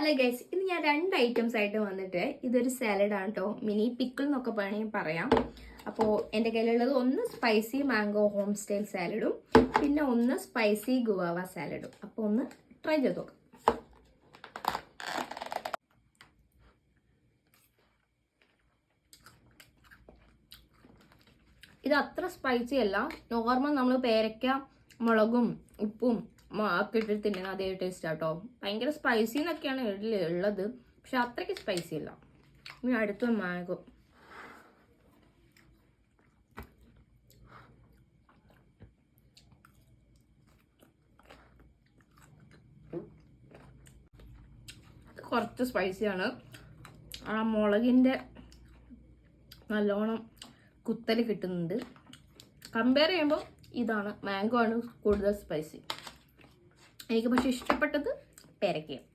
Hello guys, ഇന്ന് ഞാൻ 2 items ആയിട്ട് വന്നിട്ട് ഇതൊരു സാലഡാണ് കേട്ടോ. മിനി പിക്കിൾ എന്നൊക്കെ വേണമെങ്കിൽ പറയാം. അപ്പോൾ എൻ്റെ കയ്യിലുള്ളത് ഒന്ന് സ്പൈസി മാംഗോ ഹോം സ്റ്റൈൽ സാലഡും പിന്നെ ഒന്ന് സ്പൈസി ഗുവാവ സാലഡും. അപ്പോൾ ഒന്ന് ട്രൈ ചെയ്ത് നോക്കാം. ഇത് അത്ര സ്പൈസി അല്ല, നോർമൽ നമ്മൾ പേരയ്ക്ക മുളകും ഉപ്പും ഒക്കെ ഇട്ടിട്ട് തിന്നുന്ന അതേ ടേസ്റ്റ് ആട്ടോ. ഭയങ്കര സ്പൈസി എന്നൊക്കെയാണ് ഉള്ളത്, പക്ഷെ അത്രയ്ക്ക് സ്പൈസി അല്ല. ഇനി അടുത്ത മാംഗോ. കുറച്ച് സ്പൈസിയാണ്. ആ മുളകിൻ്റെ നല്ലോണം കുത്തല് കിട്ടുന്നുണ്ട്. കമ്പയർ ചെയ്യുമ്പോൾ ഇതാണ്, മാംഗോ ആണ് കൂടുതൽ സ്പൈസി. എനിക്ക് പക്ഷെ ഇഷ്ടപ്പെട്ടത് പേരയ്ക്കയാണ്.